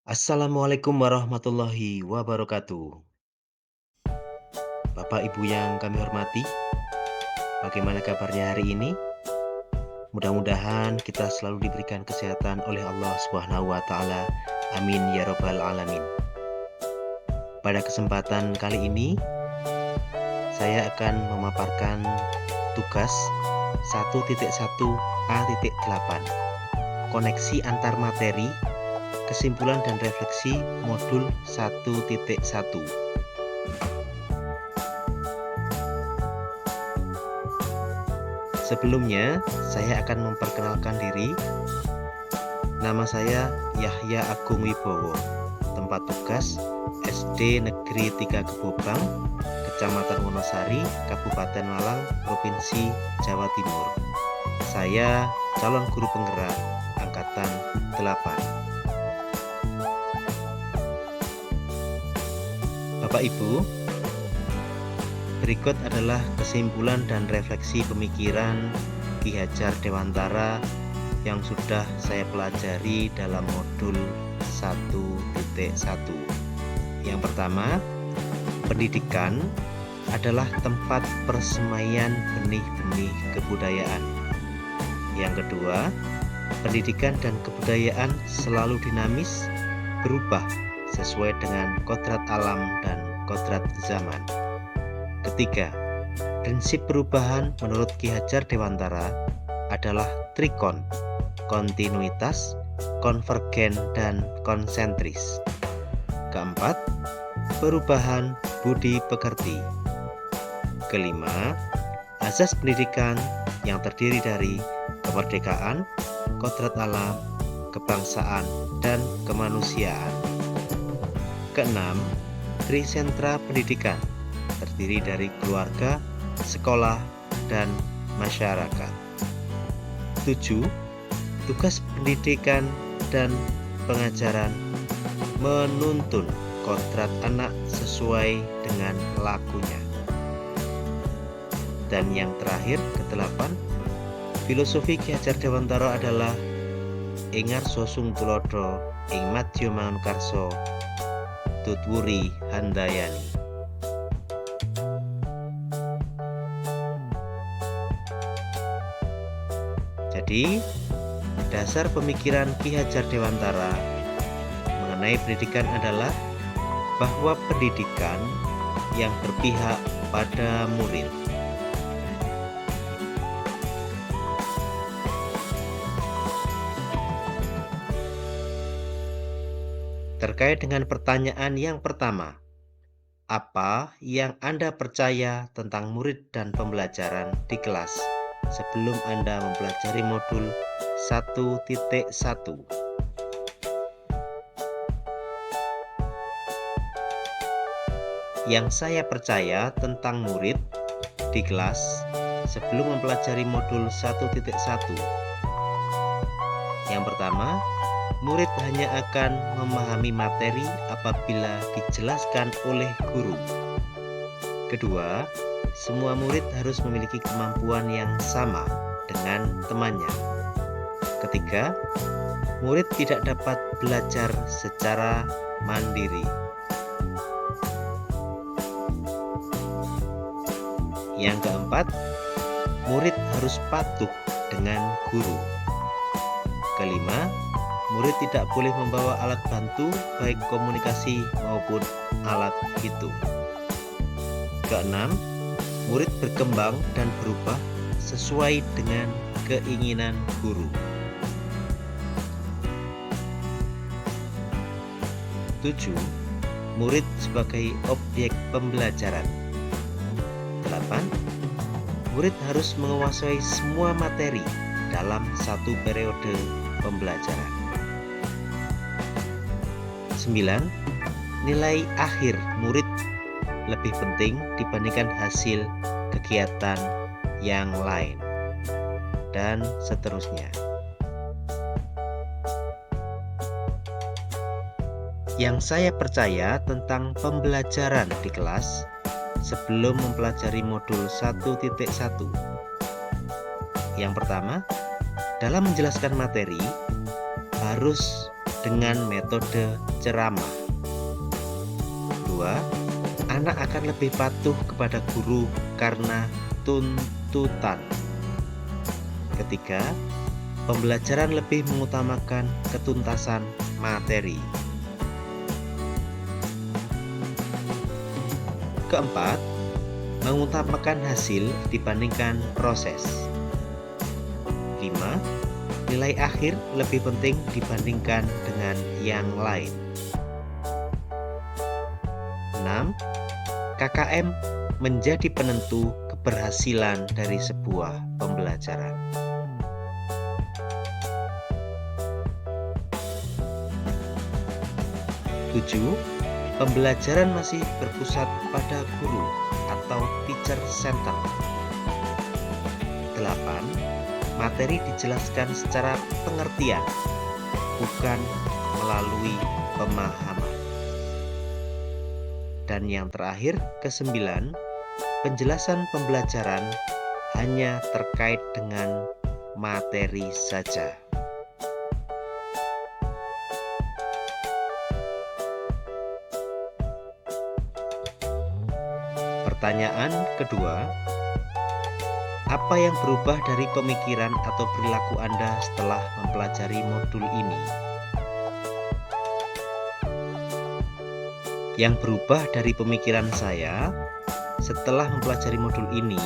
Assalamualaikum warahmatullahi wabarakatuh. Bapak Ibu yang kami hormati, bagaimana kabarnya hari ini? Mudah-mudahan kita selalu diberikan kesehatan oleh Allah Subhanahu wa taala. Amin ya rabbal alamin. Pada kesempatan kali ini, saya akan memaparkan tugas 1.1a.8. Koneksi antar materi, kesimpulan dan refleksi modul 1.1. Sebelumnya, saya akan memperkenalkan diri. Nama saya Yahya Agung Wibowo. Tempat tugas SD Negeri 3 Gebobang, Kecamatan Wonosari, Kabupaten Malang, Provinsi Jawa Timur. Saya calon guru penggerak angkatan 8. Bapak Ibu, berikut adalah kesimpulan dan refleksi pemikiran Ki Hajar Dewantara yang sudah saya pelajari dalam modul 1.1. Yang pertama, pendidikan adalah tempat persemaian benih-benih kebudayaan. Yang kedua, pendidikan dan kebudayaan selalu dinamis, berubah sesuai dengan kodrat alam dan kodrat zaman. Ketiga, prinsip perubahan menurut Ki Hajar Dewantara adalah trikon, kontinuitas, konvergen, dan konsentris. Keempat, perubahan budi pekerti. Kelima, azas pendidikan yang terdiri dari kemerdekaan, kodrat alam, kebangsaan, dan kemanusiaan. Keenam, trisentra pendidikan terdiri dari keluarga, sekolah, dan masyarakat. 7. Tugas pendidikan dan pengajaran menuntun kodrat anak sesuai dengan lakunya. Dan yang terakhir, ke-8, filosofi Ki Hajar Dewantara adalah Ingarso sung tulodo ing madya mangunkarso tutwuri handayani. Jadi, dasar pemikiran Ki Hajar Dewantara mengenai pendidikan adalah bahwa pendidikan yang berpihak pada murid. Terkait dengan pertanyaan yang pertama, apa yang Anda percaya tentang murid dan pembelajaran di kelas sebelum Anda mempelajari modul 1.1? Yang saya percaya tentang murid di kelas sebelum mempelajari modul 1.1. Yang pertama, murid hanya akan memahami materi apabila dijelaskan oleh guru. Kedua, semua murid harus memiliki kemampuan yang sama dengan temannya. Ketiga, murid tidak dapat belajar secara mandiri. Yang keempat, murid harus patuh dengan guru. Kelima, murid tidak boleh membawa alat bantu baik komunikasi maupun alat hitung. Keenam, murid berkembang dan berubah sesuai dengan keinginan guru. 7. Murid sebagai objek pembelajaran. 8. Murid harus menguasai semua materi dalam satu periode pembelajaran. 9. Nilai akhir murid lebih penting dibandingkan hasil kegiatan yang lain, dan seterusnya. Yang saya percaya tentang pembelajaran di kelas sebelum mempelajari modul 1.1. Yang pertama, dalam menjelaskan materi harus dengan metode ceramah. 2. Anak akan lebih patuh kepada guru karena tuntutan. Ketiga, pembelajaran lebih mengutamakan ketuntasan materi. Keempat, mengutamakan hasil dibandingkan proses. 5. Nilai akhir lebih penting dibandingkan dengan yang lain. 6. KKM menjadi penentu keberhasilan dari sebuah pembelajaran. 7. Pembelajaran masih berpusat pada guru atau teacher center. 8. Materi dijelaskan secara pengertian, bukan melalui pemahaman. Dan yang terakhir, ke-9, penjelasan pembelajaran hanya terkait dengan materi saja. Pertanyaan kedua, apa yang berubah dari pemikiran atau perilaku Anda setelah mempelajari modul ini? Yang berubah dari pemikiran saya setelah mempelajari modul ini,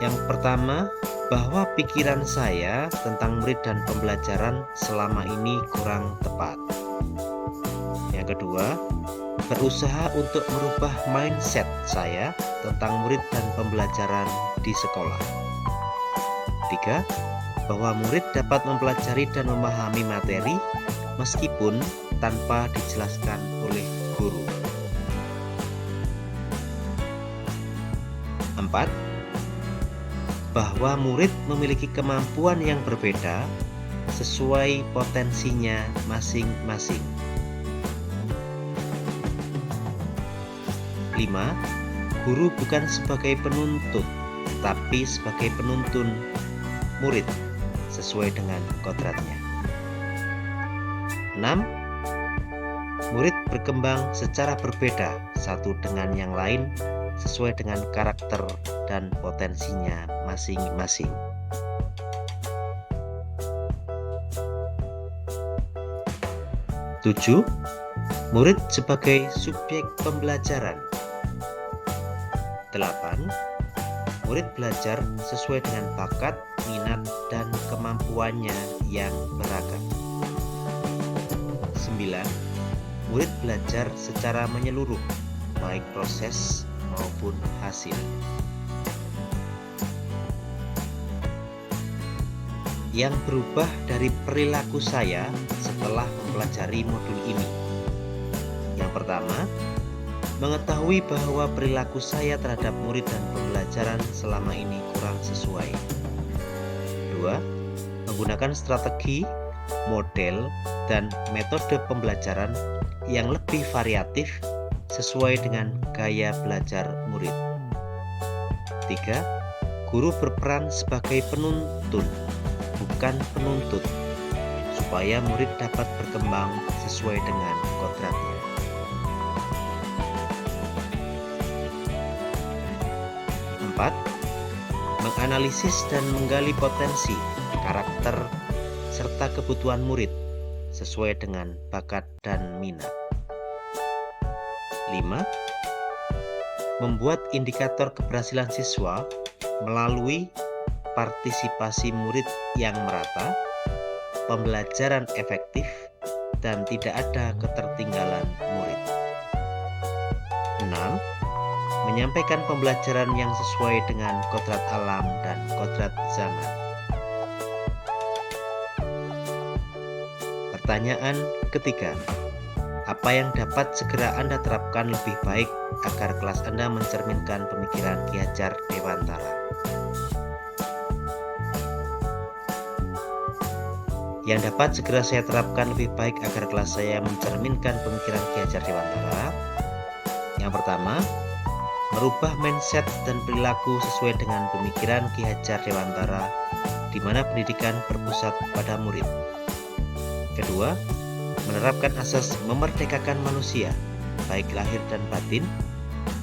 yang pertama, bahwa pikiran saya tentang murid dan pembelajaran selama ini kurang tepat. Yang kedua, berusaha untuk merubah mindset saya tentang murid dan pembelajaran di sekolah. 3. Bahwa murid dapat mempelajari dan memahami materi meskipun tanpa dijelaskan oleh guru. 4. Bahwa murid memiliki kemampuan yang berbeda sesuai potensinya masing-masing. 5. Guru bukan sebagai penuntut, tapi sebagai penuntun murid sesuai dengan kodratnya. 6. Murid berkembang secara berbeda satu dengan yang lain sesuai dengan karakter dan potensinya masing-masing. 7. Murid sebagai subjek pembelajaran. 8. Murid belajar sesuai dengan bakat, minat, dan kemampuannya yang beragam. 9. Murid belajar secara menyeluruh, baik proses maupun hasil. Yang berubah dari perilaku saya setelah mempelajari modul ini. Yang pertama, mengetahui bahwa perilaku saya terhadap murid dan pembelajaran selama ini kurang sesuai. 2. Menggunakan strategi, model, dan metode pembelajaran yang lebih variatif sesuai dengan gaya belajar murid. 3. Guru berperan sebagai penuntun, bukan penuntut, supaya murid dapat berkembang sesuai dengan kodratnya. 4. Menganalisis dan menggali potensi, karakter, serta kebutuhan murid sesuai dengan bakat dan minat. 5. Membuat indikator keberhasilan siswa melalui partisipasi murid yang merata, pembelajaran efektif, dan tidak ada ketertinggalan murid. 6. Menyampaikan pembelajaran yang sesuai dengan kodrat alam dan kodrat zaman. Pertanyaan ketiga, apa yang dapat segera Anda terapkan lebih baik agar kelas Anda mencerminkan pemikiran Ki Hajar Dewantara? Yang dapat segera saya terapkan lebih baik agar kelas saya mencerminkan pemikiran Ki Hajar Dewantara. Yang pertama, merubah mindset dan perilaku sesuai dengan pemikiran Ki Hajar Dewantara, di mana pendidikan berpusat pada murid. Kedua, menerapkan asas memerdekakan manusia, baik lahir dan batin,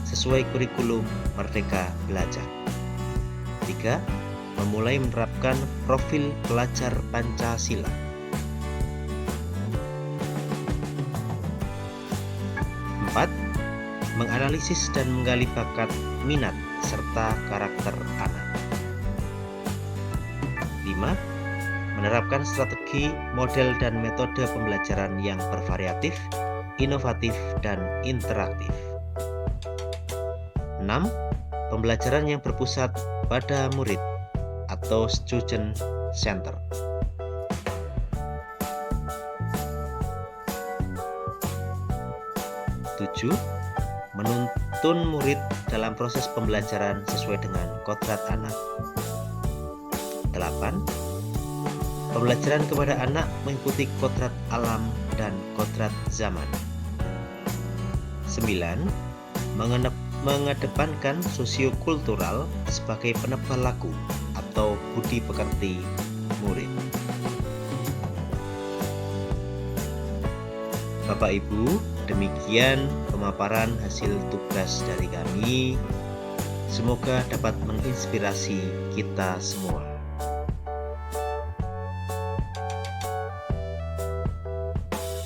sesuai kurikulum Merdeka Belajar. 3. Memulai menerapkan profil pelajar Pancasila. 4. Menganalisis dan menggali bakat, minat, serta karakter anak. 5. Menerapkan strategi, model, dan metode pembelajaran yang bervariatif, inovatif, dan interaktif. 6. Pembelajaran yang berpusat pada murid atau student center. 7. Menuntun murid dalam proses pembelajaran sesuai dengan kodrat anak. 8. Pembelajaran kepada anak mengikuti kodrat alam dan kodrat zaman. 9. Mengedepankan sosiokultural sebagai penebal laku atau budi pekerti murid. Bapak Ibu, demikian pemaparan hasil tugas dari kami. Semoga dapat menginspirasi kita semua.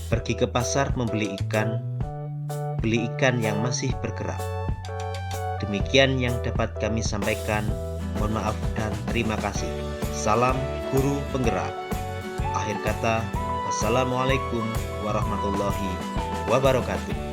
Pergi ke pasar membeli ikan, beli ikan yang masih bergerak. Demikian yang dapat kami sampaikan. Mohon maaf dan terima kasih. Salam guru penggerak. Akhir kata, wassalamualaikum warahmatullahi wabarakatuh.